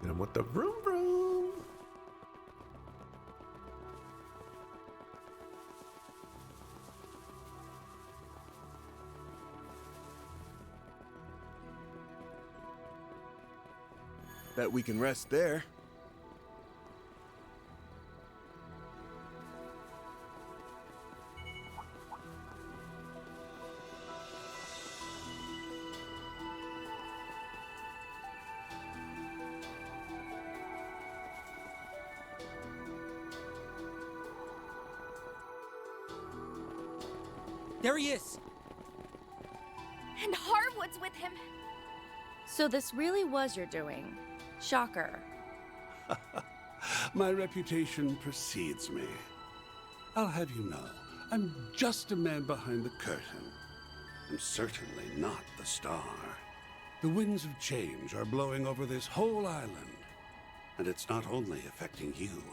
Hit him with the vroom vroom. Bet we can rest there. There he is! And Harwood's with him. So this really was your doing. Shocker. My reputation precedes me. I'll have you know, I'm just a man behind the curtain. I'm certainly not the star. The winds of change are blowing over this whole island. And it's not only affecting you,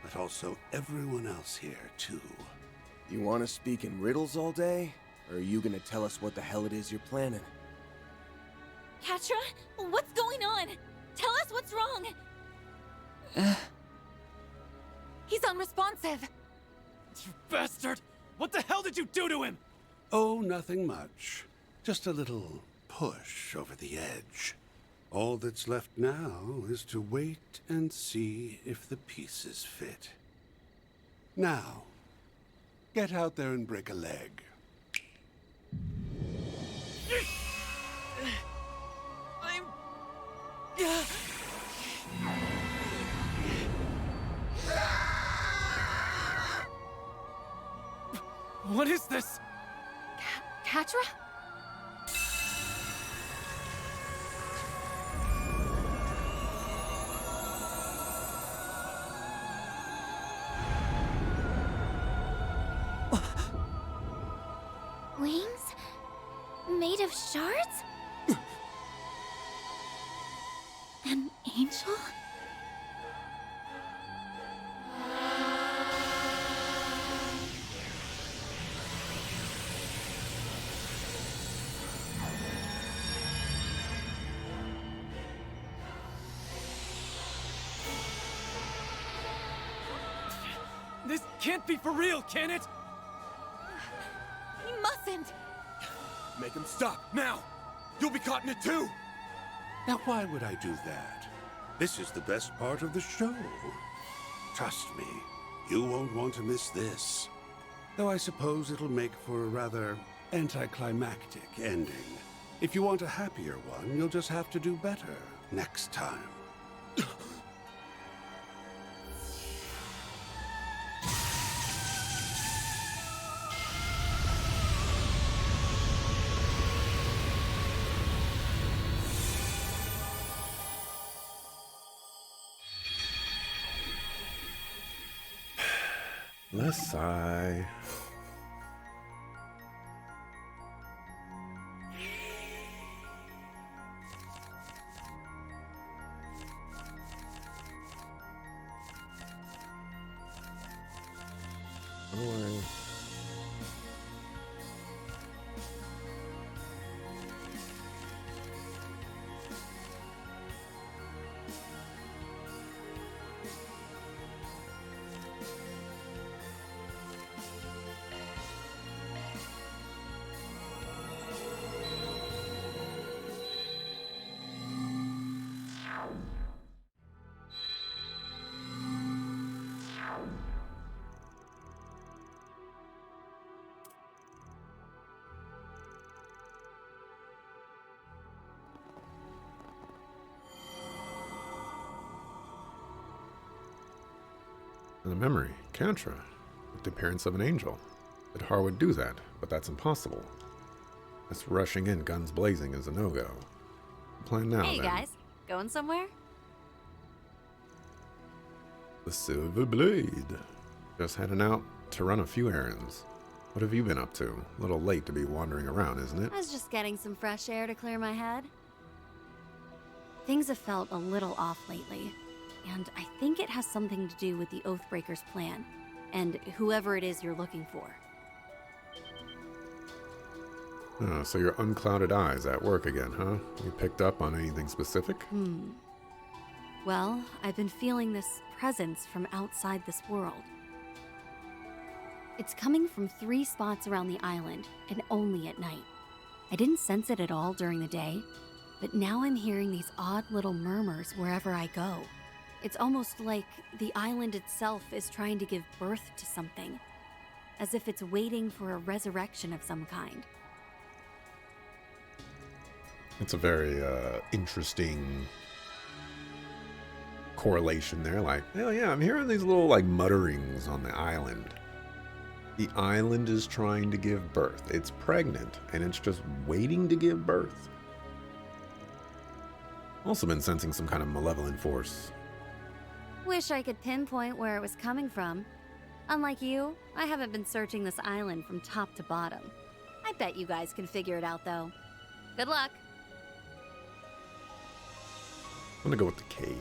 but also everyone else here, too. You want to speak in riddles all day? Or are you gonna tell us what the hell it is you're planning? Katra, what's going on? Tell us what's wrong. He's unresponsive. You bastard! What the hell did you do to him? Oh, nothing much. Just a little push over the edge. All that's left now is to wait and see if the pieces fit. Now, get out there and break a leg. What is this? Katra? Wings? Made of shards? An angel? This can't be for real, can it? He mustn't! Make him stop, now! You'll be caught in it too! Now, why would I do that? This is the best part of the show. Trust me, you won't want to miss this. Though I suppose it'll make for a rather anticlimactic ending. If you want a happier one, you'll just have to do better next time. Let's sigh. Don't worry. The memory, Kantra, with the appearance of an angel. Did Harwood do that? But that's impossible. This rushing in, guns blazing, is a no-go. Plan now, Hey then. guys, going somewhere? The Silver Blade. Just heading out to run a few errands. What have you been up to? A little late to be wandering around, isn't it? I was just getting some fresh air to clear my head. Things have felt a little off lately, and I think it has something to do with the Oathbreaker's plan, and whoever it is you're looking for. Oh, so your unclouded eyes at work again, huh? You picked up on anything specific? Well, I've been feeling this presence from outside this world. It's coming from 3 spots around the island, and only at night. I didn't sense it at all during the day, but now I'm hearing these odd little murmurs wherever I go. It's almost like the island itself is trying to give birth to something, as if it's waiting for a resurrection of some kind. It's a very interesting correlation there. Like, hell yeah, I'm hearing these little like mutterings on the island. The island is trying to give birth. It's pregnant, and it's just waiting to give birth. Also been sensing some kind of malevolent force. Wish I could pinpoint where it was coming from. Unlike you, I haven't been searching this island from top to bottom. I bet you guys can figure it out, though. Good luck. I'm gonna go with the cave.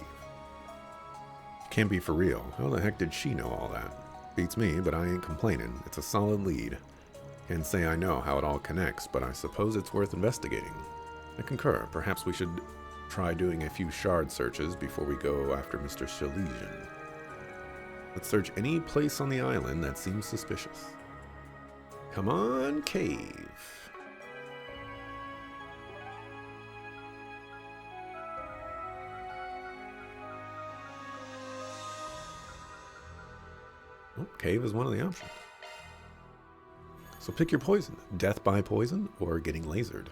Can't be for real. How the heck did she know all that? Beats me, but I ain't complaining. It's a solid lead. Can't say I know how it all connects, but I suppose it's worth investigating. I concur. Perhaps we should try doing a few shard searches before we go after Mr. Shalesian. Let's search any place on the island that seems suspicious. Come on, cave. Oh, cave is one of the options. So pick your poison. Death by poison or getting lasered.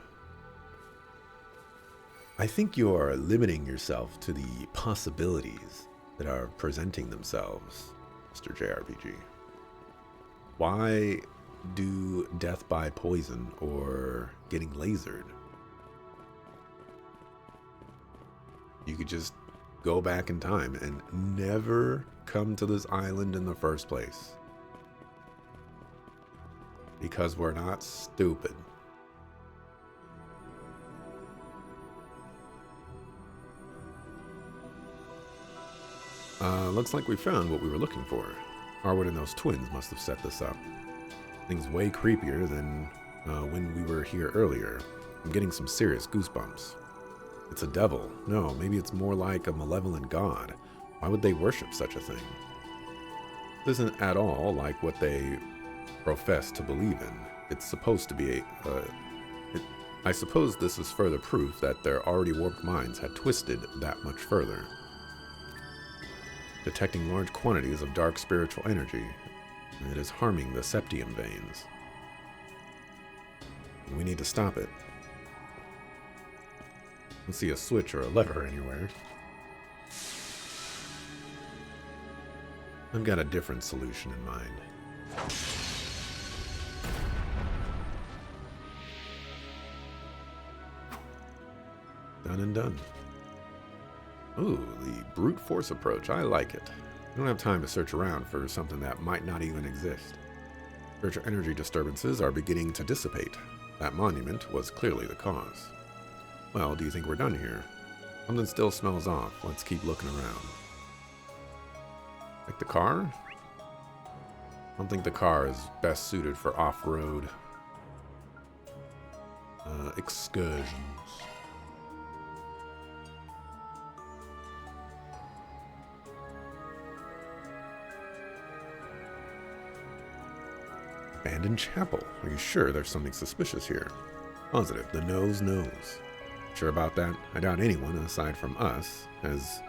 I think you're limiting yourself to the possibilities that are presenting themselves, Mr. JRPG. Why do death by poison or getting lasered? You could just go back in time and never come to this island in the first place. Because we're not stupid. Looks like we found what we were looking for. Harwood and those twins must have set this up. Things way creepier than when we were here earlier. I'm getting some serious goosebumps. It's a devil. No, maybe it's more like a malevolent god. Why would they worship such a thing? This isn't at all like what they profess to believe in. It's supposed to be I suppose this is further proof that their already warped minds had twisted that much further. Detecting large quantities of dark spiritual energy, and it is harming the septium veins. We need to stop it. I don't see a switch or a lever anywhere. I've got a different solution in mind. Done and done. Ooh, the brute force approach. I like it. I don't have time to search around for something that might not even exist. Spiritual energy disturbances are beginning to dissipate. That monument was clearly the cause. Well, do you think we're done here? Something still smells off. Let's keep looking around. Like the car? I don't think the car is best suited for off-road excursions. Abandoned chapel. Are you sure there's something suspicious here? Positive. The nose knows. Sure about that? I doubt anyone, aside from us, has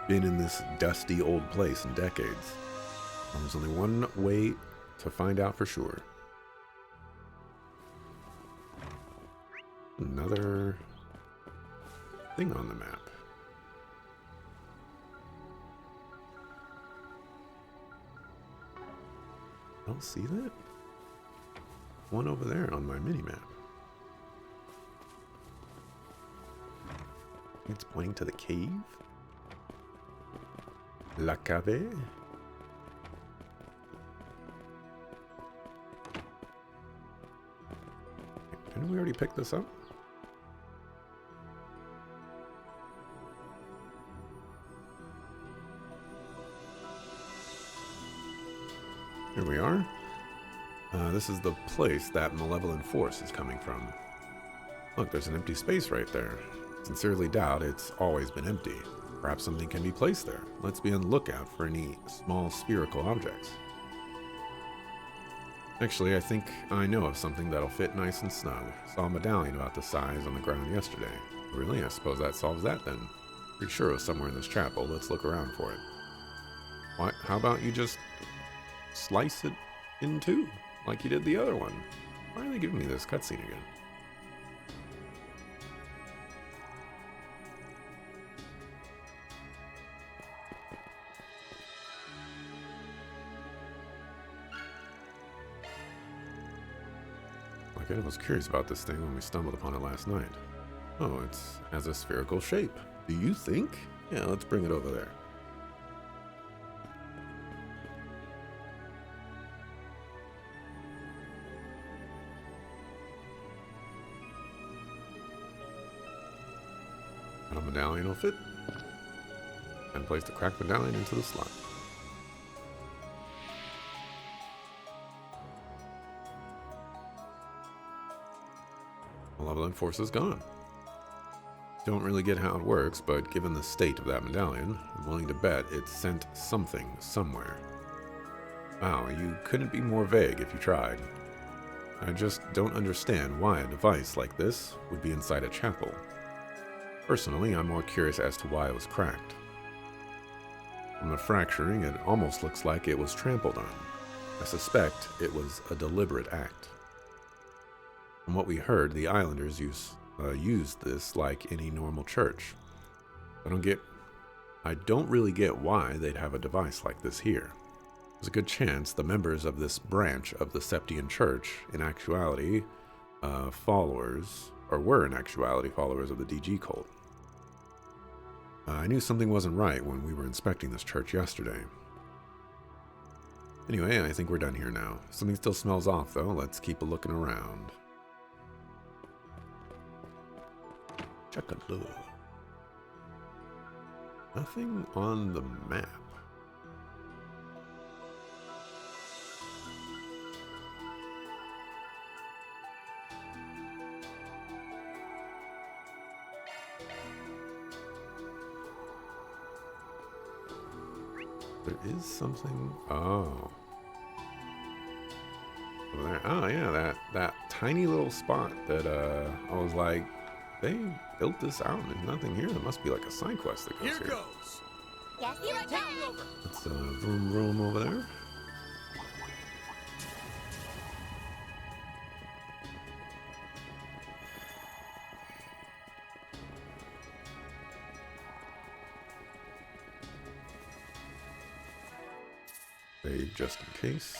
been in this dusty old place in decades. Well, there's only one way to find out for sure. Another thing on the map. I'll see that. One over there on my mini-map. It's pointing to the cave. La cave. Didn't we already pick this up? Here we are. This is the place that malevolent force is coming from. Look, there's an empty space right there. Sincerely doubt it's always been empty. Perhaps something can be placed there. Let's be on the lookout for any small spherical objects. Actually, I think I know of something that'll fit nice and snug. Saw a medallion about this size on the ground yesterday. Really? I suppose that solves that then. Pretty sure it was somewhere in this chapel. Let's look around for it. Why, how about you just slice it in two, like you did the other one? Why are they giving me this cutscene again? I was curious about this thing when we stumbled upon it last night. Oh, it has a spherical shape. Do you think? Yeah, let's bring it over there. And a medallion will fit. And place the cracked medallion into the slot. Malevolent force is gone. Don't really get how it works, but given the state of that medallion, I'm willing to bet it sent something somewhere. Wow, you couldn't be more vague if you tried. I just don't understand why a device like this would be inside a chapel. Personally, I'm more curious as to why it was cracked. From the fracturing, it almost looks like it was trampled on. I suspect it was a deliberate act. From what we heard, the islanders used this like any normal church. I don't really get why they'd have a device like this here. There's a good chance the members of this branch of the Septian Church, in actuality, were in actuality followers of the DG cult. I knew something wasn't right when we were inspecting this church yesterday. Anyway, I think we're done here now. Something still smells off, though. Let's keep a looking around. Check a look. Nothing on the map. There is something. Oh. Over there. Oh yeah, that tiny little spot that I was like, they built this out and there's nothing here. There must be like a side quest that goes here. Here goes. Yes, you Take me over. It's vroom vroom over there. Save just in case.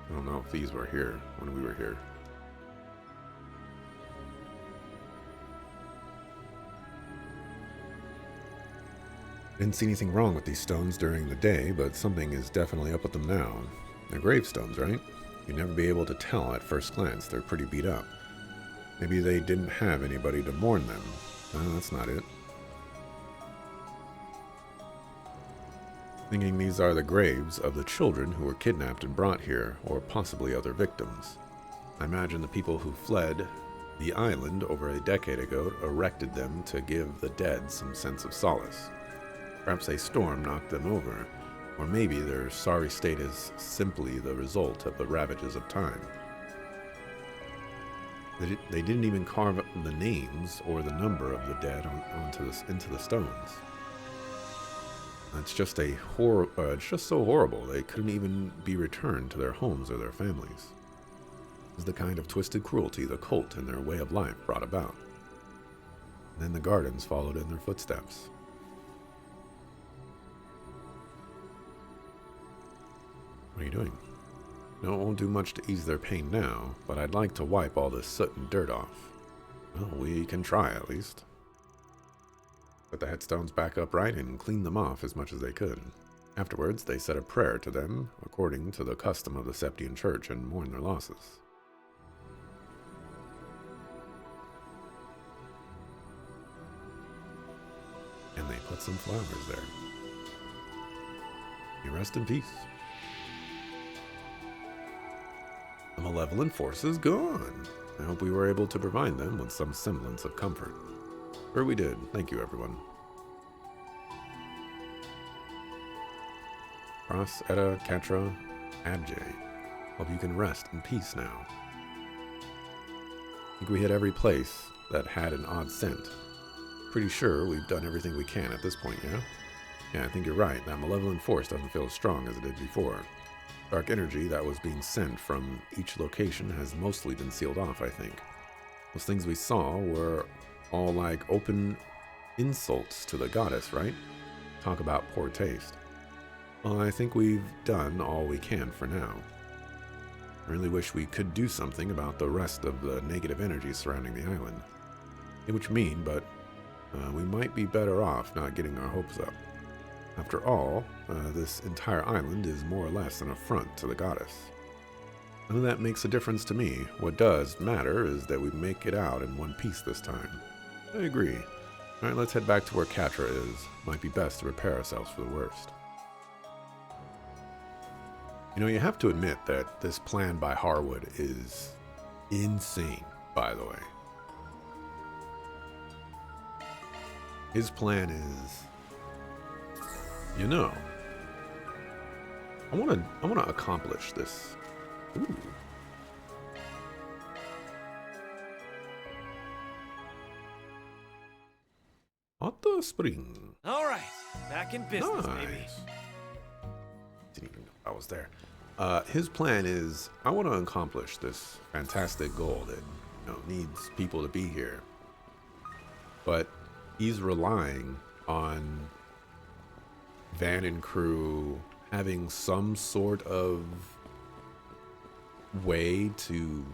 I don't know if these were here when we were here. Didn't see anything wrong with these stones during the day, but something is definitely up with them now. They're gravestones, right? You'd never be able to tell at first glance. They're pretty beat up. Maybe they didn't have anybody to mourn them. That's not it. Thinking these are the graves of the children who were kidnapped and brought here, or possibly other victims. I imagine the people who fled the island over a decade ago erected them to give the dead some sense of solace. Perhaps a storm knocked them over, or maybe their sorry state is simply the result of the ravages of time. They didn't even carve the names or the number of the dead into the stones. It's just it's just so horrible. They couldn't even be returned to their homes or their families. It's the kind of twisted cruelty the cult and their way of life brought about. And then the gardens followed in their footsteps. What are you doing? No, it won't do much to ease their pain now, but I'd like to wipe all this soot and dirt off. Well, we can try at least. Put the headstones back upright and clean them off as much as they could. Afterwards, they said a prayer to them, according to the custom of the Septian Church, and mourn their losses. And they put some flowers there. You rest in peace. The malevolent force is gone. I hope we were able to provide them with some semblance of comfort. Sure we did. Thank you, everyone. Cross, Etta, Katra, Abjay. Hope you can rest in peace now. I think we hit every place that had an odd scent. Pretty sure we've done everything we can at this point, yeah? Yeah, I think you're right. That malevolent force doesn't feel as strong as it did before. Dark energy that was being sent from each location has mostly been sealed off, I think. Those things we saw were all like open insults to the goddess, right? Talk about poor taste. Well, I think we've done all we can for now. I really wish we could do something about the rest of the negative energy surrounding the island. Which mean, but we might be better off not getting our hopes up. After all, this entire island is more or less an affront to the goddess. None of that makes a difference to me. What does matter is that we make it out in one piece this time. I agree. Alright, let's head back to where Katra is. Might be best to prepare ourselves for the worst. You know, you have to admit that this plan by Harwood is insane, by the way. His plan is, you know, I want to accomplish this. Ooh. Hot spring. All right, back in business, baby. Nice. Didn't even know I was there. His plan is, I want to accomplish this fantastic goal that needs people to be here. But he's relying on Van and crew having some sort of way to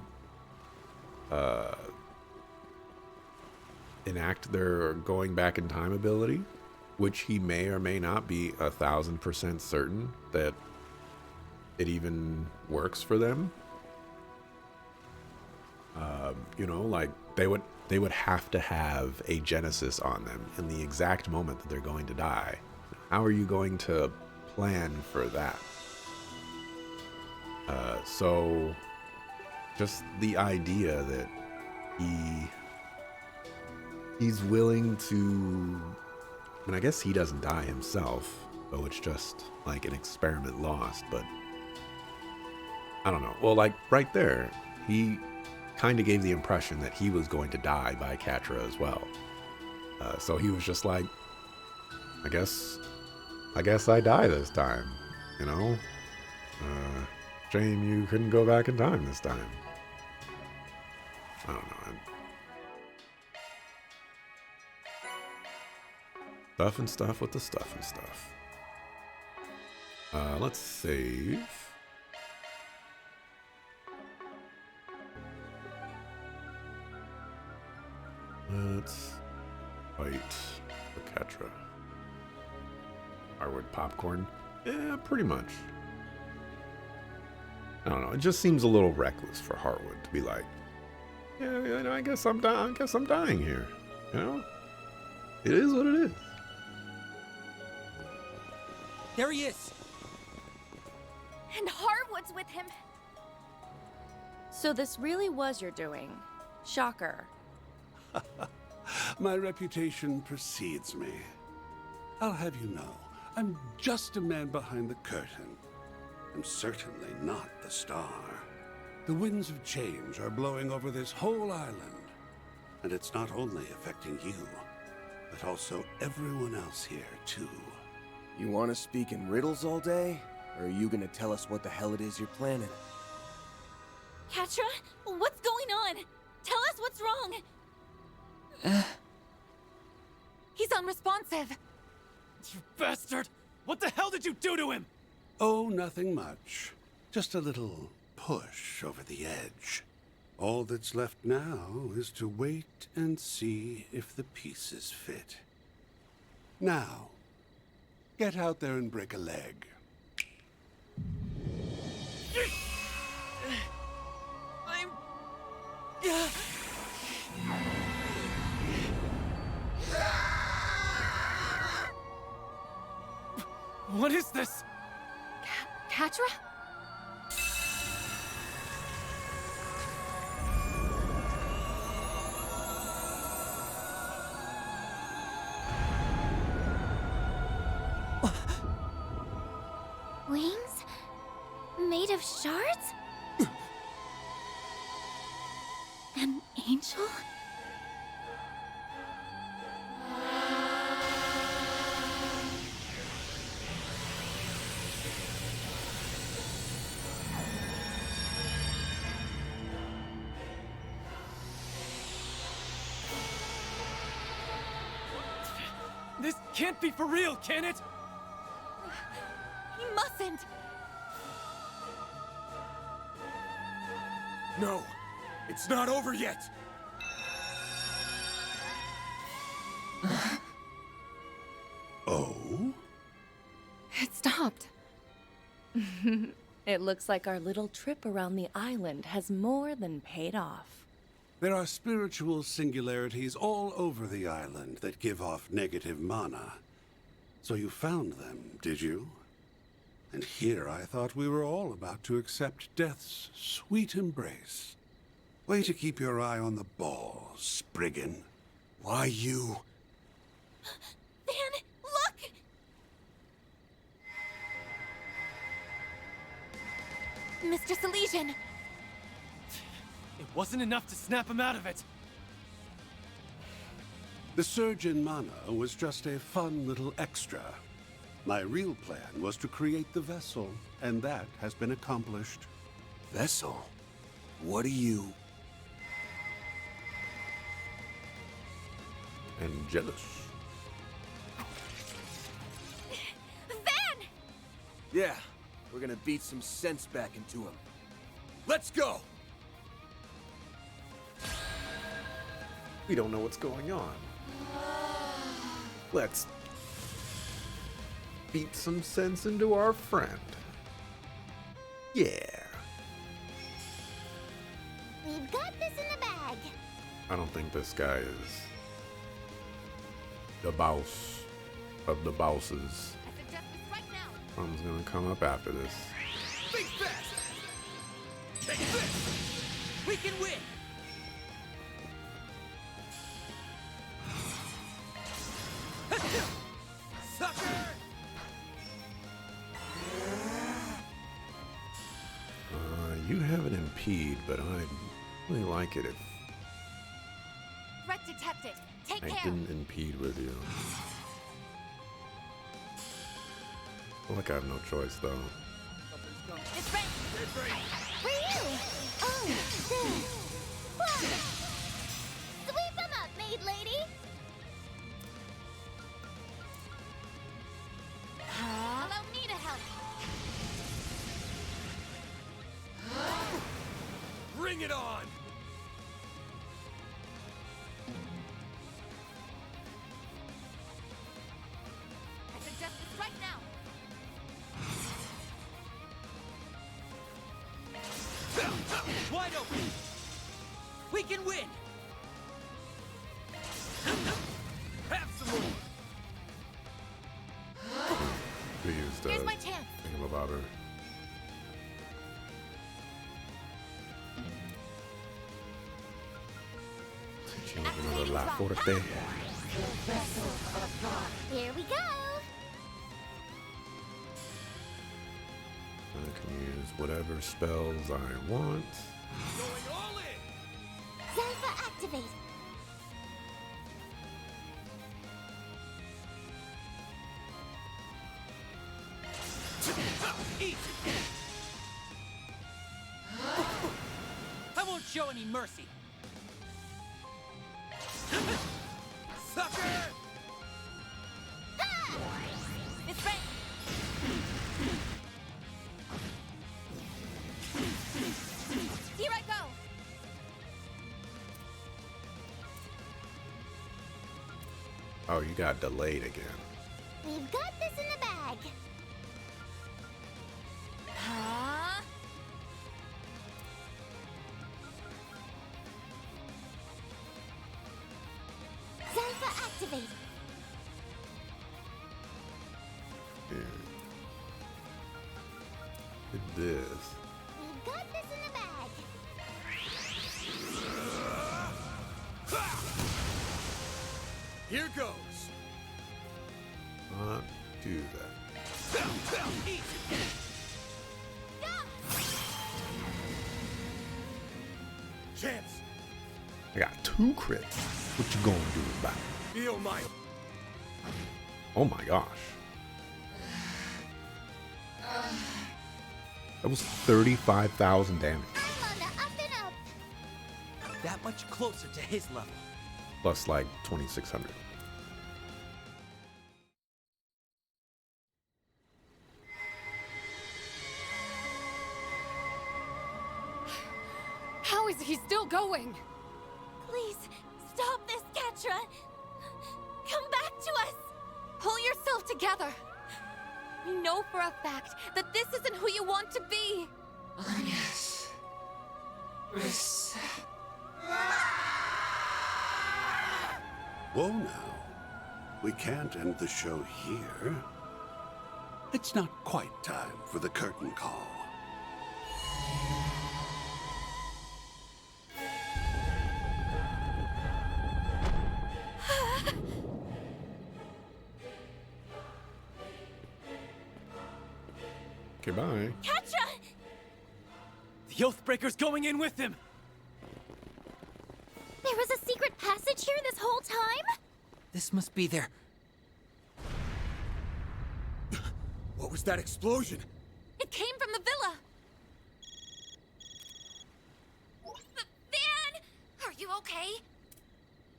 enact their going back in time ability, which he may or may not be 1,000% certain that it even works for them. Like they would have to have a genesis on them in the exact moment that they're going to die. How are you going to plan for that? So just the idea that he's willing to, I mean, I guess he doesn't die himself, so it's just like an experiment lost, but I don't know. Well, like right there, he kind of gave the impression that he was going to die by Katra as well. So he was just like, I guess I die this time, you know? Shame you couldn't go back in time this time. I don't know. Stuff with the stuff and stuff. Let's save. Let's fight for Katra. Harwood popcorn? Yeah, pretty much. I don't know. It just seems a little reckless for Harwood to be like, yeah, I guess I'm dying here. You know, it is what it is. There he is. And Harwood's with him. So this really was your doing. Shocker. My reputation precedes me. I'll have you know, I'm just a man behind the curtain. I'm certainly not the star. The winds of change are blowing over this whole island. And it's not only affecting you, but also everyone else here, too. You want to speak in riddles all day? Or are you gonna tell us what the hell it is you're planning? Katra, what's going on? Tell us what's wrong. He's unresponsive. You bastard! What the hell did you do to him? Oh, nothing much. Just a little push over the edge. All that's left now is to wait and see if the pieces fit. Now, get out there and break a leg. What is this? Katra? Wings? Made of shards? An angel? This can't be for real, can it? He mustn't! No, it's not over yet. Oh? It stopped. It looks like our little trip around the island has more than paid off. There are spiritual singularities all over the island that give off negative mana. So you found them, did you? And here I thought we were all about to accept death's sweet embrace. Way to keep your eye on the ball, Spriggan. Why you? Van, look! Mr. Salesian! It wasn't enough to snap him out of it. The surge in mana was just a fun little extra. My real plan was to create the vessel, and that has been accomplished. Vessel? What are you? And jealous. Van! Yeah, we're gonna beat some sense back into him. Let's go! We don't know what's going on. Let's beat some sense into our friend. Yeah. We've got this in the bag. I don't think this guy is the boss of the bosses. I suggest this right now. Someone's gonna come up after this. Think fast! Take this! We can win! Sucker! You have an impede, but I'd really like it if Threat detected. Take I care. didn't impede with you. I feel like I have no choice, though. It's ready. For you. Oh, this. Whoa. Sweep them up, maid lady. Allow me to help. Bring it on! I suggest this right now. Wide open! We can win! Have some more! We used Here's my chance. thingamabobber. Teaching with another La Forte. Here we go. I can use whatever spells I want. Going all in! Zelfa activate. Easy! I won't show any mercy! Sucker! It's ready. Here I go. Oh, you got delayed again. We've got this in the bag. Huh? Zelfa activate. Here. Look at this. We've got this in the bag. Here goes. Not do that. Chance, I got 2 crits. What you gonna do about it? feel my... Oh my gosh. That was 35,000 damage. I'm on the up and up. That much closer to his level. Plus like 2,600. How is he still going? Please, stop this, Catra. Come back to us. Pull yourself together. We know for a fact that this isn't who you want to be. Whoa now. We can't end the show here. It's not quite time for the curtain call. Goodbye. Catra! The Oathbreaker's going in with him! There was a secret passage here this whole time? This must be their... What was that explosion? It came from the villa. Van! Are you okay?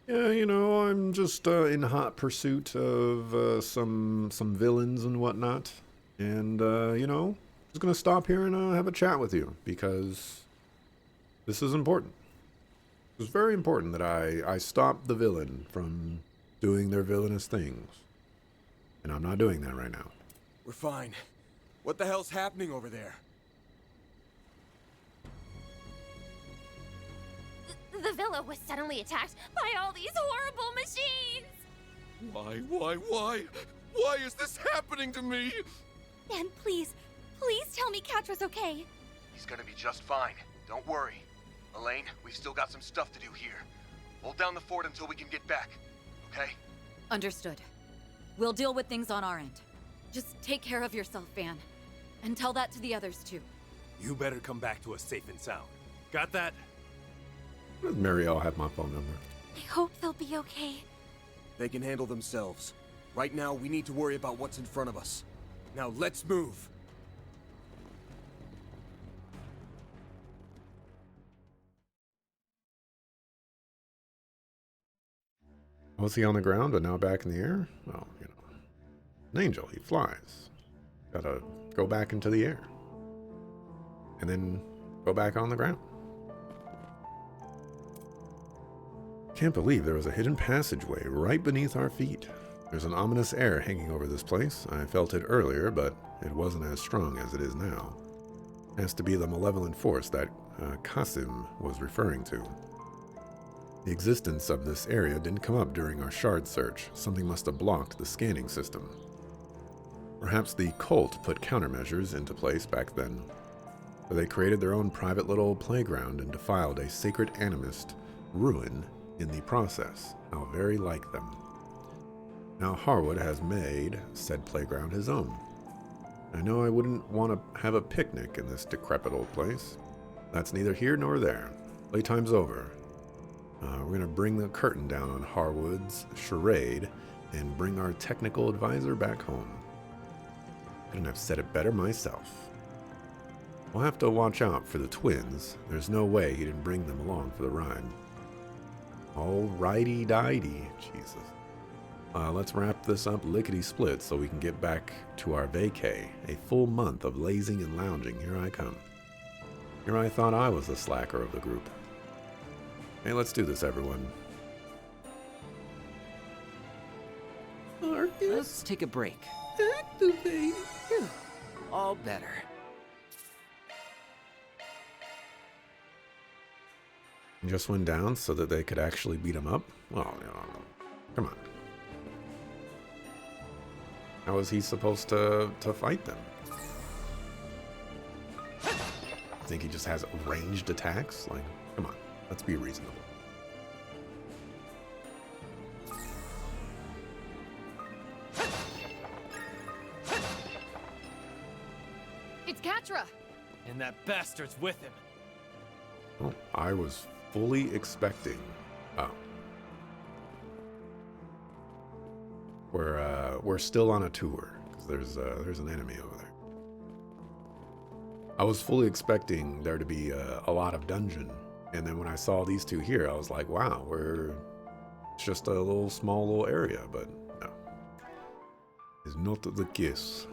Yeah, you know, I'm just in hot pursuit of some villains and whatnot. And, you know, just gonna stop here and have a chat with you because this is important. It's very important that I stop the villain from doing their villainous things. And I'm not doing that right now. We're fine. What the hell's happening over there? The villa was suddenly attacked by all these horrible machines! Why is this happening to me? Van, please tell me Catra's okay. He's gonna be just fine. Don't worry. Elaine, we've still got some stuff to do here. Hold down the fort until we can get back, okay? Understood. We'll deal with things on our end. Just take care of yourself, Van. And tell that to the others, too. You better come back to us safe and sound. Got that? Does Marielle have my phone number? I hope they'll be okay. They can handle themselves. Right now, we need to worry about what's in front of us. Now, let's move. Was he on the ground but now back in the air? Well, you know, an angel, he flies. Gotta go back into the air. And then go back on the ground. Can't believe there was a hidden passageway right beneath our feet. There's an ominous air hanging over this place. I felt it earlier, but it wasn't as strong as it is now. Has to be the malevolent force that Qasim was referring to. The existence of this area didn't come up during our shard search. Something must have blocked the scanning system. Perhaps the cult put countermeasures into place back then. Or they created their own private little playground and defiled a sacred animist ruin in the process. How very like them. Now Harwood has made said playground his own. I know I wouldn't want to have a picnic in this decrepit old place. That's neither here nor there. Playtime's over. We're going to bring the curtain down on Harwood's charade and bring our technical advisor back home. Couldn't have said it better myself. We'll have to watch out for the twins. There's no way he didn't bring them along for the ride. Alrighty-dighty. Jesus. Let's wrap this up lickety-split so we can get back to our vacay. A full month of lazing and lounging. Here I come. Here I thought I was the slacker of the group. Hey, let's do this, everyone. Let's take a break. Activate. Phew, all better. Just went down so that they could actually beat him up? Well, you know, come on. How is he supposed to fight them? Think he just has ranged attacks? Like, come on, let's be reasonable. Catra! And that bastard's with him. Well, I was fully expecting. Oh. We're still on a tour because there's an enemy over there. I was fully expecting there to be a lot of dungeon, and then when I saw these two here, I was like, wow, it's just a small little area, but no, it's not the case.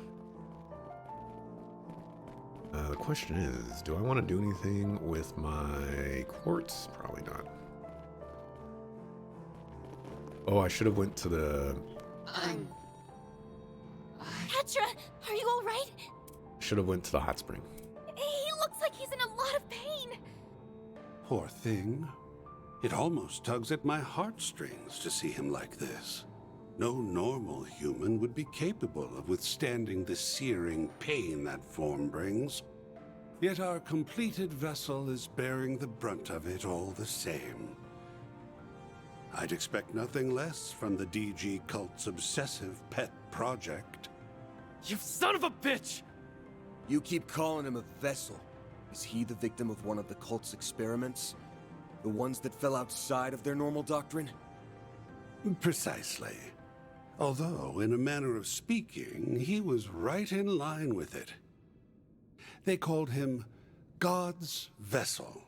The question is, do I want to do anything with my quartz? Probably not. Oh, I should have went to the... Catra, are you all right? Should have went to the hot spring. He looks like he's in a lot of pain. Poor thing. It almost tugs at my heartstrings to see him like this. No normal human would be capable of withstanding the searing pain that form brings. Yet our completed vessel is bearing the brunt of it all the same. I'd expect nothing less from the DG cult's obsessive pet project. You son of a bitch! You keep calling him a vessel. Is he the victim of one of the cult's experiments? The ones that fell outside of their normal doctrine? Precisely. Although, in a manner of speaking, he was right in line with it. They called him God's Vessel.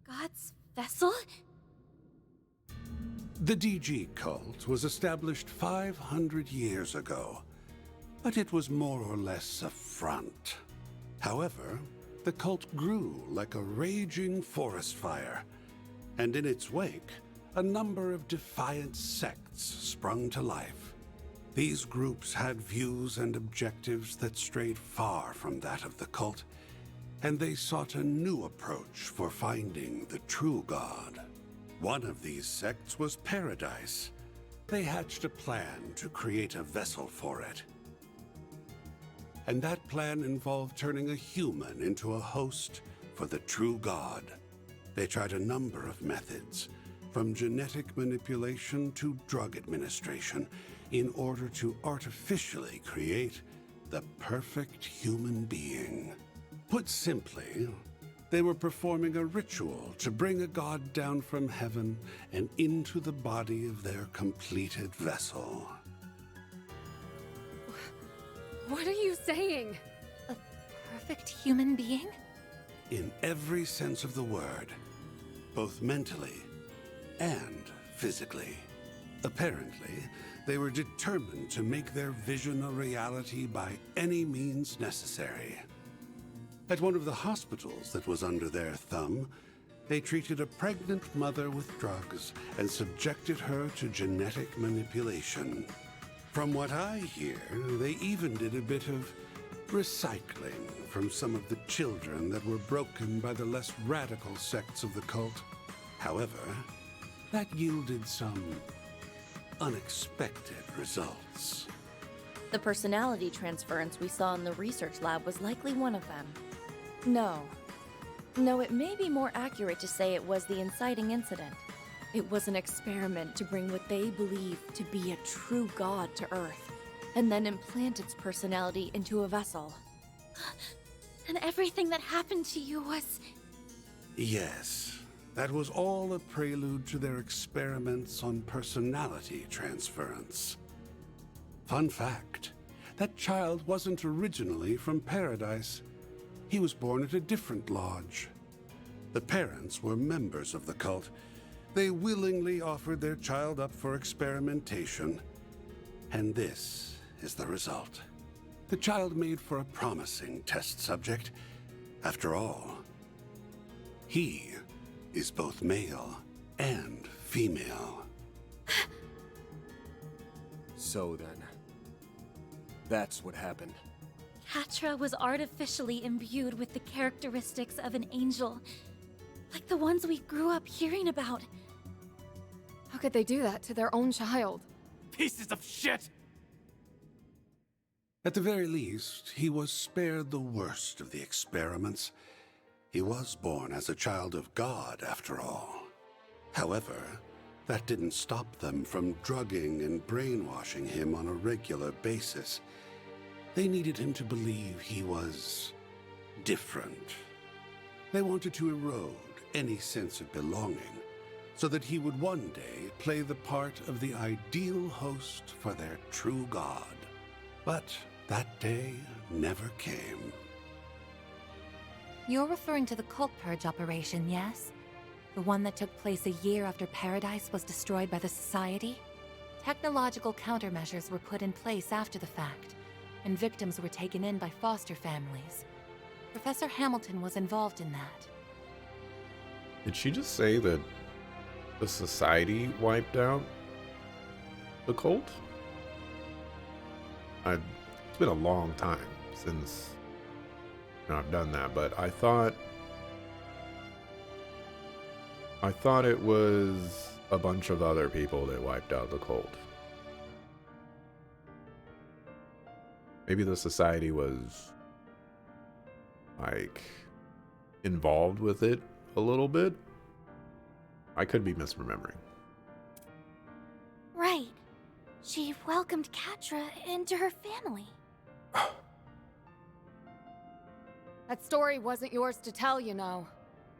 God's vessel? The DG cult was established 500 years ago, but it was more or less a front. However, the cult grew like a raging forest fire, and in its wake, a number of defiant sects sprung to life. These groups had views and objectives that strayed far from that of the cult, and they sought a new approach for finding the true God. One of these sects was Paradise. They hatched a plan to create a vessel for it. And that plan involved turning a human into a host for the true God. They tried a number of methods, from genetic manipulation to drug administration, in order to artificially create the perfect human being. Put simply, they were performing a ritual to bring a god down from heaven and into the body of their completed vessel. What are you saying? A perfect human being? In every sense of the word, both mentally and physically. Apparently, they were determined to make their vision a reality by any means necessary. At one of the hospitals that was under their thumb, they treated a pregnant mother with drugs and subjected her to genetic manipulation. From what I hear, they even did a bit of recycling from some of the children that were broken by the less radical sects of the cult. However, that yielded some unexpected results. The personality transference we saw in the research lab was likely one of them. No, it may be more accurate to say it was the inciting incident. It was an experiment to bring what they believed to be a true god to Earth, and then implant its personality into a vessel. And everything that happened to you was... Yes, that was all a prelude to their experiments on personality transference. Fun fact, that child wasn't originally from Paradise. He was born at a different lodge. The parents were members of the cult. They willingly offered their child up for experimentation. And this is the result. The child made for a promising test subject. After all, he is both male and female. So then, that's what happened. Catra was artificially imbued with the characteristics of an angel, like the ones we grew up hearing about. How could they do that to their own child? Pieces of shit! At the very least, he was spared the worst of the experiments. He was born as a child of God, after all. However, that didn't stop them from drugging and brainwashing him on a regular basis. They needed him to believe he was different. They wanted to erode any sense of belonging, so that he would one day play the part of the ideal host for their true god. But that day never came. You're referring to the cult purge operation, yes? The one that took place a year after Paradise was destroyed by the Society? Technological countermeasures were put in place after the fact, and victims were taken in by foster families. Professor Hamilton was involved in that. Did she just say that the Society wiped out the cult? It's been a long time since I've done that, but I thought it was a bunch of other people that wiped out the cult. Maybe the Society was like involved with it a little bit. I could be misremembering. Right. She welcomed Catra into her family. That story wasn't yours to tell, you know.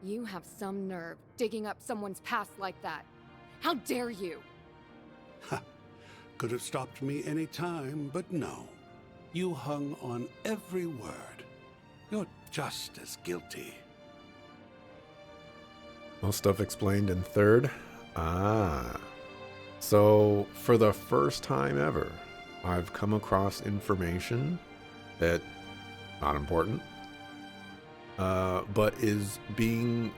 You have some nerve digging up someone's past like that. How dare you? Could have stopped me any time, but no. You hung on every word. You're just as guilty. Well, stuff explained in third. So for the first time ever, I've come across information that not important, but is being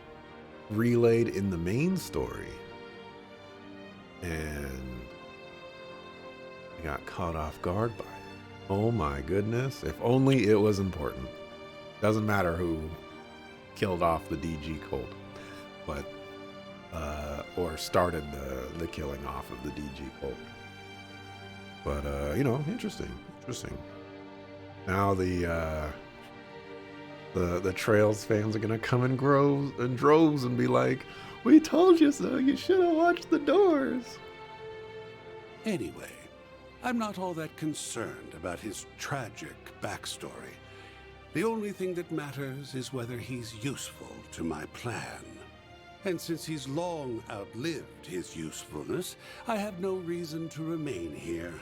relayed in the main story. And I got caught off guard by it. Oh my goodness. If only it was important. Doesn't matter who killed off the DG cult, but or started the killing off of the DG cult. But interesting. Now the Trails fans are gonna come in droves and be like, "We told you so. You should have watched the doors." Anyway, I'm not all that concerned about his tragic backstory. The only thing that matters is whether he's useful to my plan. And since he's long outlived his usefulness, I have no reason to remain here.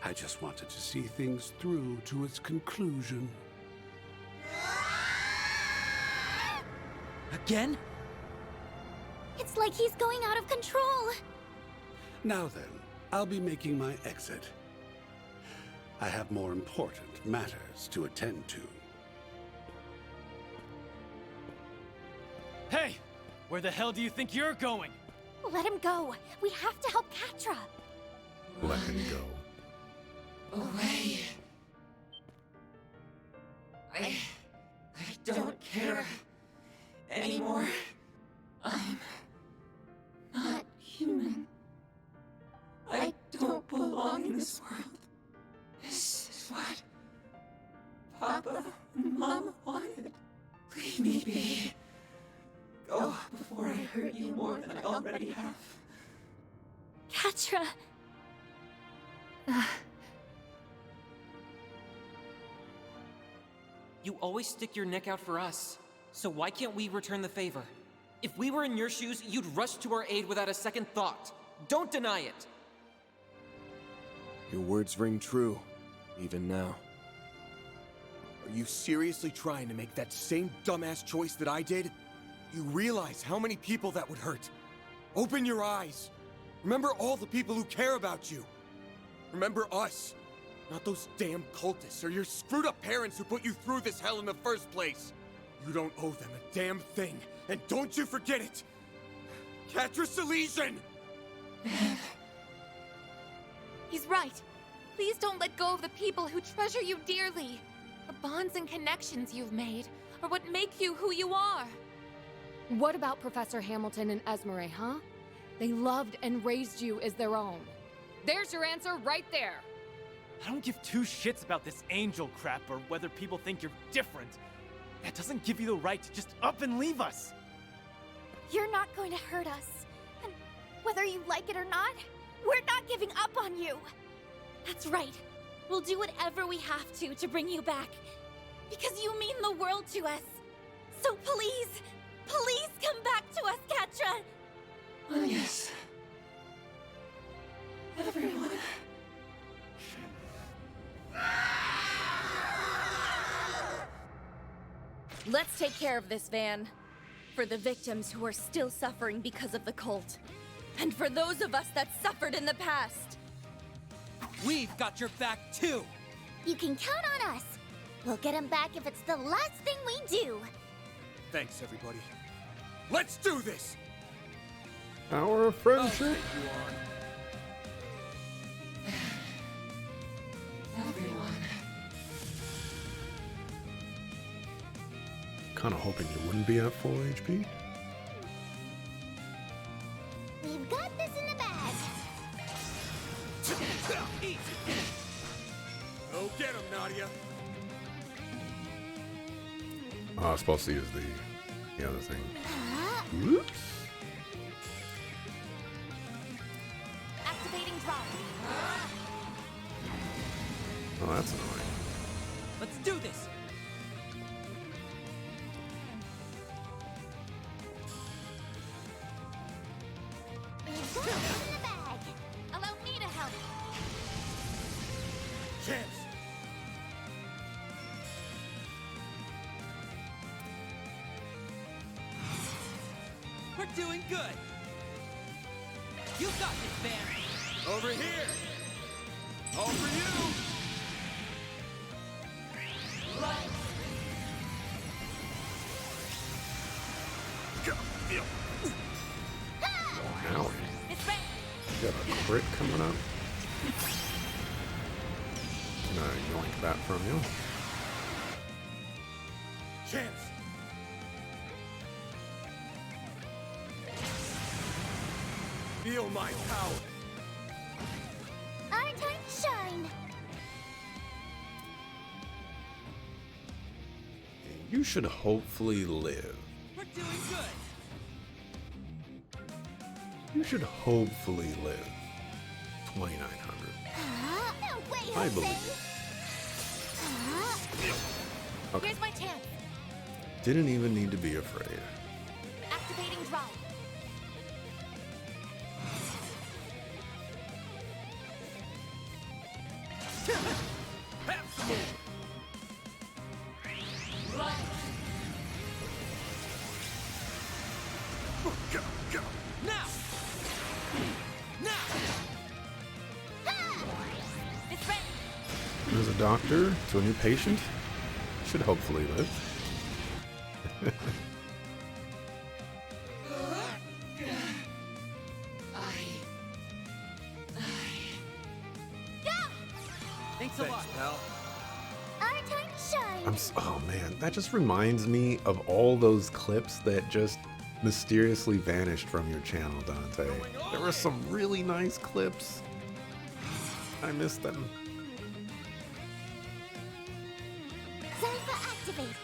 I just wanted to see things through to its conclusion. Again? It's like he's going out of control. Now then, I'll be making my exit. I have more important matters to attend to. Hey! Where the hell do you think you're going? Let him go. We have to help Catra. Let him go. Away. I don't care anymore. I'm not human. I don't belong in this world. This is what Papa and Mama wanted. Leave me be. Go before I hurt you more than I already have. Catra. You always stick your neck out for us, so why can't we return the favor? If we were in your shoes, you'd rush to our aid without a second thought. Don't deny it! Your words ring true, even now. Are you seriously trying to make that same dumbass choice that I did? You realize how many people that would hurt. Open your eyes. Remember all the people who care about you. Remember us. Not those damn cultists or your screwed up parents who put you through this hell in the first place. You don't owe them a damn thing, and don't you forget it! Catra's Elysian! He's right. Please don't let go of the people who treasure you dearly. The bonds and connections you've made are what make you who you are. What about Professor Hamilton and Esmeralda, huh? They loved and raised you as their own. There's your answer right there. I don't give two shits about this angel crap or whether people think you're different. That doesn't give you the right to just up and leave us. You're not going to hurt us. And whether you like it or not, we're not giving up on you. That's right. We'll do whatever we have to bring you back. Because you mean the world to us. So please, please come back to us, Catra! Oh, yes. Everyone. Let's take care of this, Van. For the victims who are still suffering because of the cult. And for those of us that suffered in the past. We've got your back, too! You can count on us. We'll get him back if it's the last thing we do. Thanks, everybody. Let's do this! Our friendship. You on. Everyone. Kind of hoping you wouldn't be at full HP. We've got this in the bag. Go get him, Nadia. Oh, I was supposed to use the other thing. Whoops. Activating drop. Oh, that's annoying. Let's do this! We've got this in the bag. Allow me to help. Chance! We're doing good! You got this, Van! Over here! All for you! Ow. Got a crit coming up. Gonna yoink that from you. Chance! Feel my power! Our time to shine. You should hopefully live. We're doing good! You should hopefully live. 2,900. No way, I Jose. believe. Okay. Here's my chance. Didn't even need to be afraid. Activating drop. Go, go! Now! Now! It's ready. There's a doctor to a new patient. Should hopefully live. Thanks a lot. Pal. Our time to shine. Oh man, that just reminds me of all those clips that just mysteriously vanished from your channel, Dante. There were some really nice clips. I missed them. Zypher activate.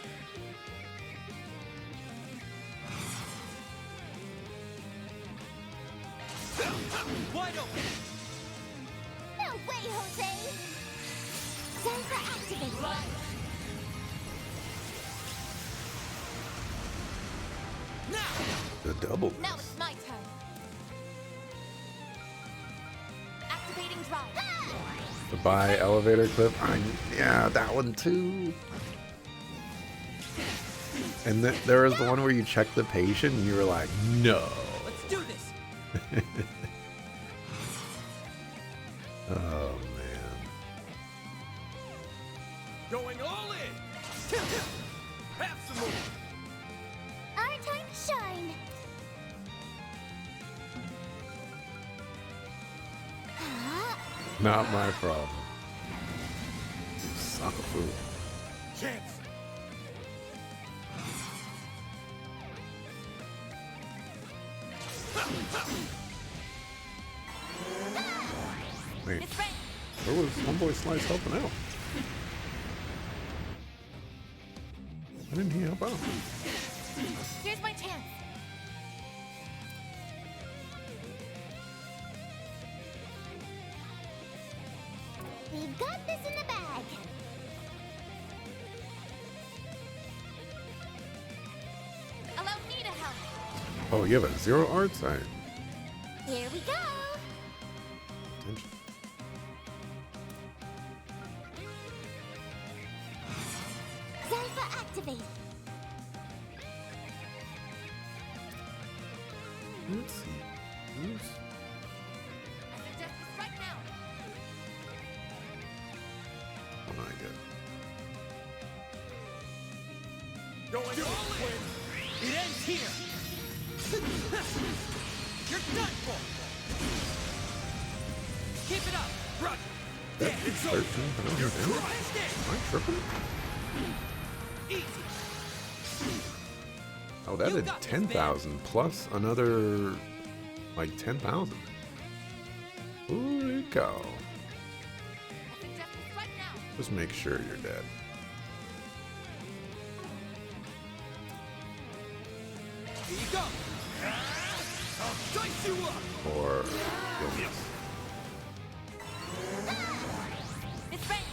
Wide open! No way, Jose. Zypher activate. The double. Now it's my turn. Activating drop. The buy elevator clip. Yeah, that one too. And there was the one where you checked the patient and you were like, no. Let's do this! Oh man. Going all in! Have some more! Our time to shine. Not my problem. You son of a fool. Chance! Wait, where was Homeboy Slice helping out? Why didn't he help out? Here's my chance. We've got this in the bag. Oh, you have a 0 art side. Here we go. Attention. Zypher activate. Let's see. Oops. Oh my god. Going all in. It ends here. You're done for. Keep it up. Run. That did 13,000 damage? Am I tripping? Easy. Oh, that did 10,000 plus another, like 10,000. Holy cow. Just make sure you're dead. Here you go. I'll dice you up. Or you'll miss. It's ready.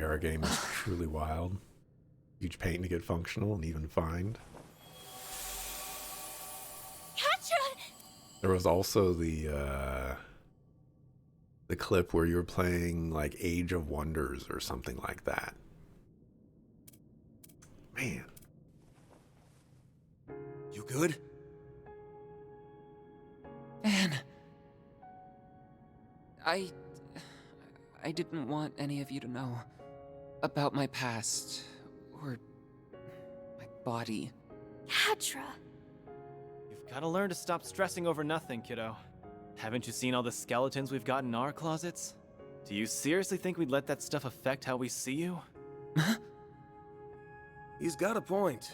Our game is truly wild. Huge pain to get functional and even find. Catra! There was also the clip where you were playing like Age of Wonders or something like that. Man. You good? Man. I didn't want any of you to know about my past or my body. Catra! You've got to learn to stop stressing over nothing, kiddo. Haven't you seen all the skeletons we've got in our closets? Do you seriously think we'd let that stuff affect how we see you? He's got a point.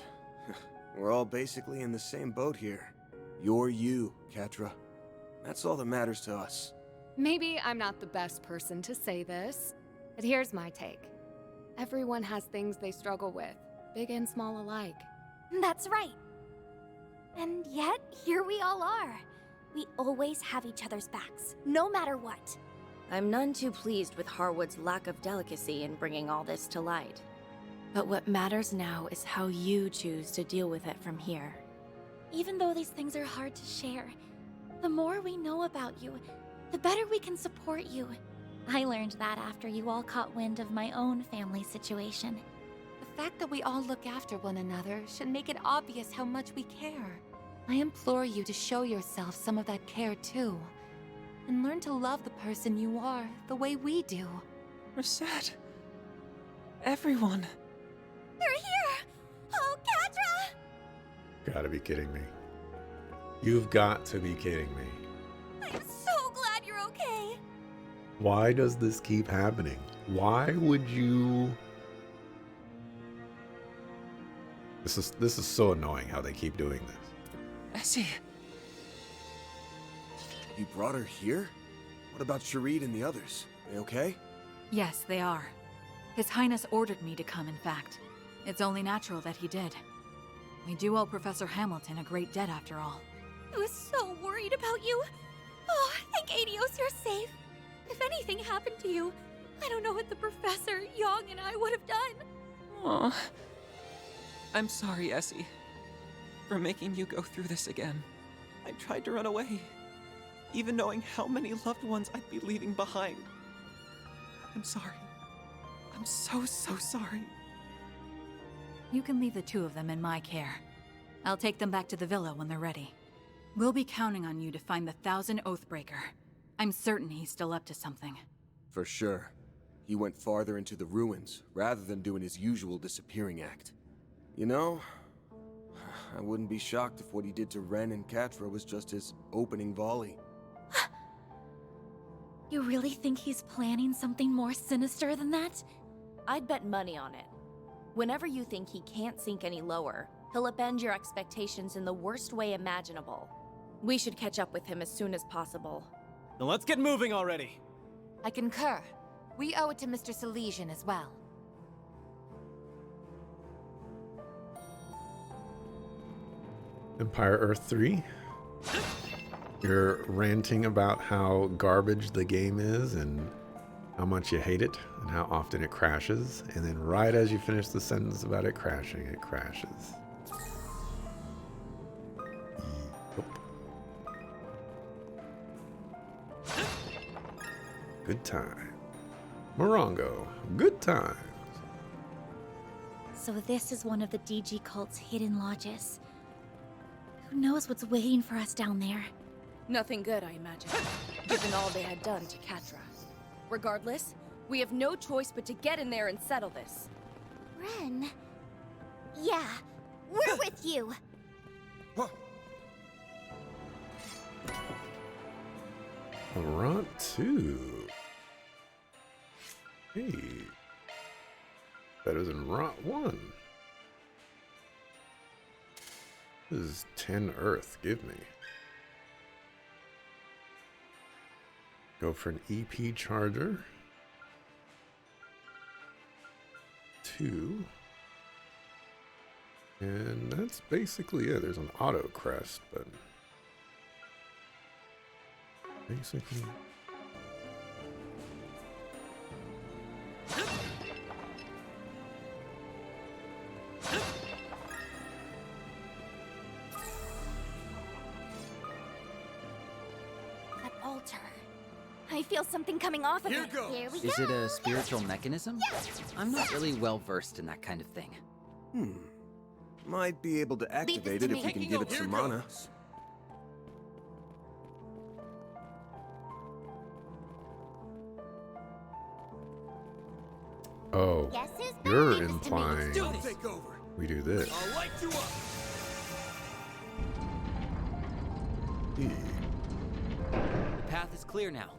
We're all basically in the same boat here. You're you, Catra. That's all that matters to us. Maybe I'm not the best person to say this, but here's my take. Everyone has things they struggle with, big and small alike. That's right. And yet, here we all are. We always have each other's backs, no matter what. I'm none too pleased with Harwood's lack of delicacy in bringing all this to light. But what matters now is how you choose to deal with it from here. Even though these things are hard to share, the more we know about you, the better we can support you. I learned that after you all caught wind of my own family situation. The fact that we all look after one another should make it obvious how much we care. I implore you to show yourself some of that care too. And learn to love the person you are the way we do. Reset. Everyone. They're here! Oh, Catra! Gotta be kidding me. You've got to be kidding me. I'm so glad you're okay. Why does this keep happening? Why would you... This is so annoying how they keep doing this. Essie. You brought her here? What about Sharid and the others? They okay? Yes, they are. His Highness ordered me to come, in fact. It's only natural that he did. We do owe Professor Hamilton a great debt after all. I was so worried about you. Oh, thank Adios you're safe. If anything happened to you, I don't know what the Professor, Young, and I would have done. Aw. I'm sorry, Essie, for making you go through this again. I tried to run away, even knowing how many loved ones I'd be leaving behind. I'm sorry. I'm so sorry. You can leave the two of them in my care. I'll take them back to the villa when they're ready. We'll be counting on you to find the 1,000 Oathbreaker. I'm certain he's still up to something. For sure. He went farther into the ruins, rather than doing his usual disappearing act. You know, I wouldn't be shocked if what he did to Ren and Catra was just his opening volley. You really think he's planning something more sinister than that? I'd bet money on it. Whenever you think he can't sink any lower, he'll upend your expectations in the worst way imaginable. We should catch up with him as soon as possible. Then let's get moving already. I concur. We owe it to Mr. Silesian as well. Empire Earth 3. You're ranting about how garbage the game is and how much you hate it and how often it crashes. And then right as you finish the sentence about it crashing, it crashes. Good time. Morongo, good time. So this is one of the DG cult's hidden lodges. Who knows what's waiting for us down there? Nothing good, I imagine, given all they had done to Catra. Regardless, we have no choice but to get in there and settle this. Ren. Yeah, we're with you. Rot 2. Hey. Better than Rot 1. This is 10 Earth, give me. Go for an EP charger. 2. And that's basically it. There's an auto crest, but basically. That altar. I feel something coming off of it. Here we go. Is it a spiritual mechanism? I'm not really well versed in that kind of thing. Might be able to activate it if we can give it some mana. Oh, Guess who's back? you're Leave this to me. implying Take over. we do this. I'll light you up. The path is clear now.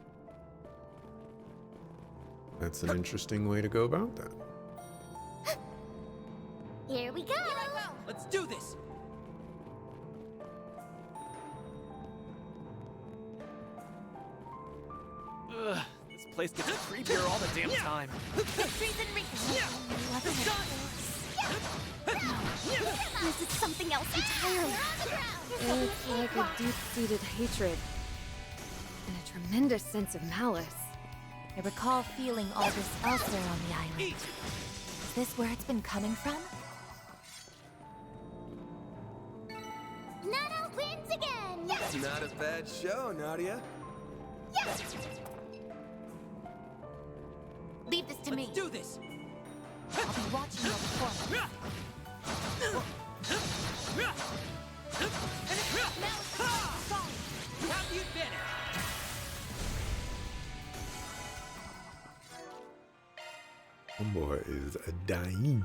That's an interesting way to go about that. Here we go. Let's do this! Ugh, this place gets creepier all the damn time. Victories and This is something else entirely. It's like a deep-seated hatred. And a tremendous sense of malice. I recall feeling all this elsewhere on the island. Is this where it's been coming from? Nana wins again! Not a bad show, Nadia. Leave this to me. Let's do this! I'll be watching your performance. Have you been it? Homeboy is dying.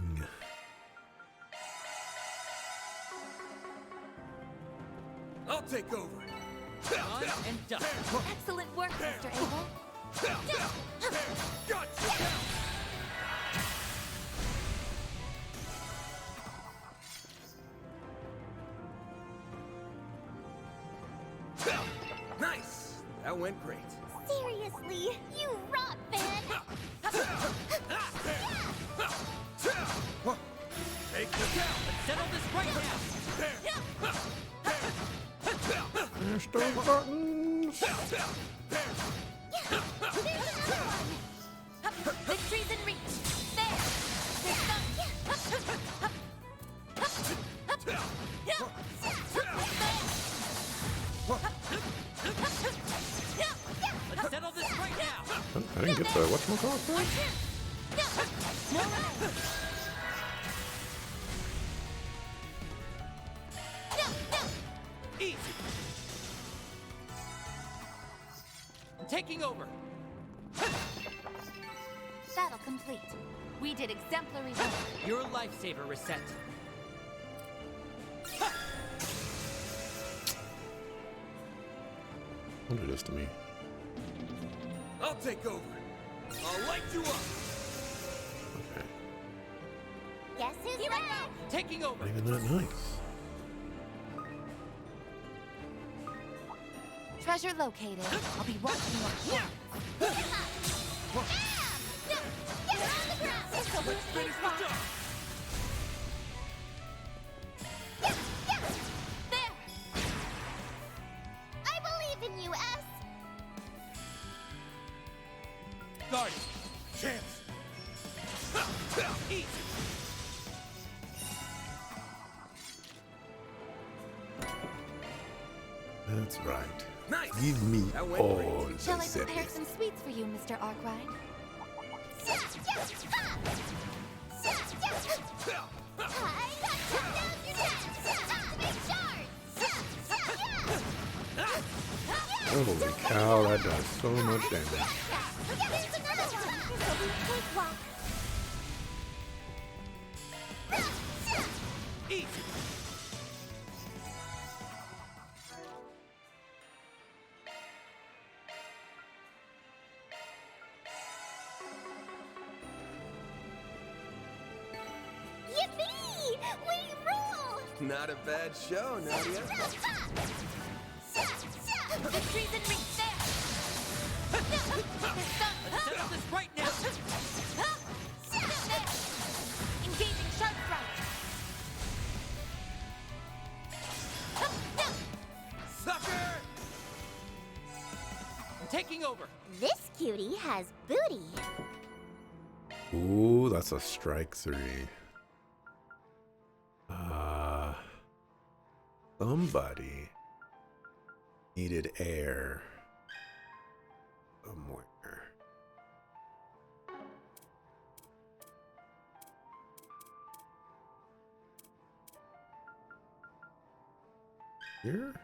I'll take over. On and done. Excellent work, Mr. Abel. Gotcha. Nice. That went great. Seriously, you rock, man. Take this out. Let's settle this right now! There's those buttons. Victories in reach. There. Let's settle this right now! I didn't get the whatchamacallit there? Easy! I'm taking over! Battle complete. We did exemplary work. Your lifesaver reset. Don't do this to me. I'll take over. I'll light you up. Okay. Guess who's back? Taking over! Not even that nice. Treasure located. I'll be watching your performance. Let's finish the job. There! started. Chance. Eat. That's right. Nice. Give me That went all great. the Shall I prepare zeppies. some sweets for you, Mr. Arkwright? Holy cow, that does so much damage. Eat. Yippee! We rule! Not a bad show, Nadia. Victory's in reach there! Settle this right now! There! Engaging sharp strike! Sucker! I'm taking over! This cutie has booty. Ooh, that's a strike 3. Somebody needed air somewhere. Here?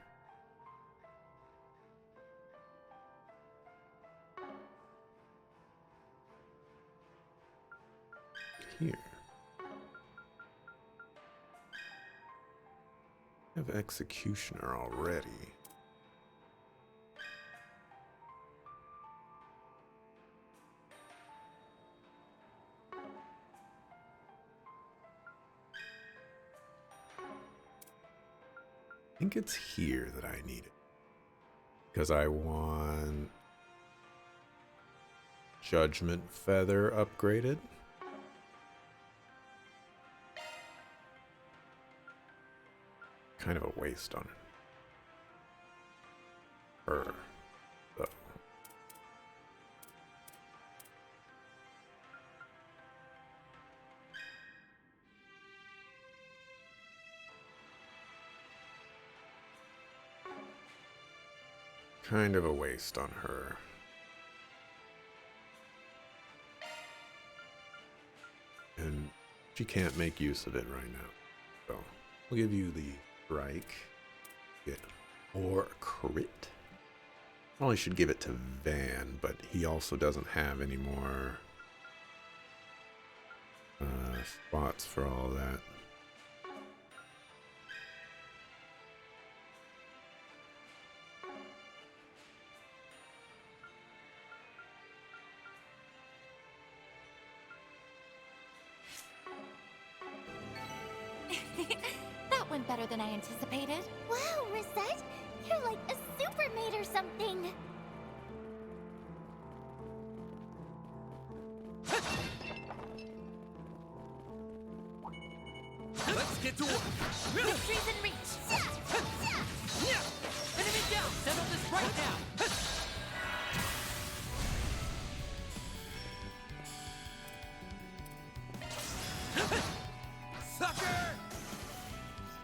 Here. I have Executioner already. I think it's here that I need it. Because I want Judgment Feather upgraded. Kind of a waste on her, though. Kind of a waste on her. And she can't make use of it right now. So we'll give you the strike. Get or crit. Probably should give it to Van, but he also doesn't have any more spots for all that. That went better than I anticipated. Wow, Rosette! You're like a super maid or something! Let's get to work. Victory's in reach! Enemy down! Settle this right now! Sucker!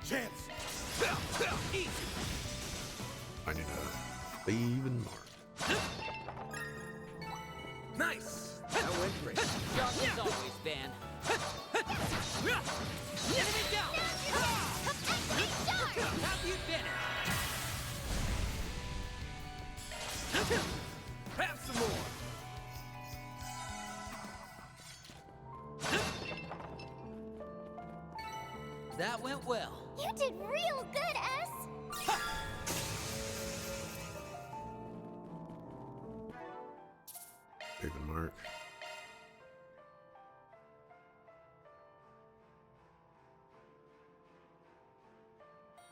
Chance! Eat! I need a even mark. Nice! That went great. Sharp as always, Van. Enemy down! Have you finished? Have some more! That went well. You did real good, S! Even mark.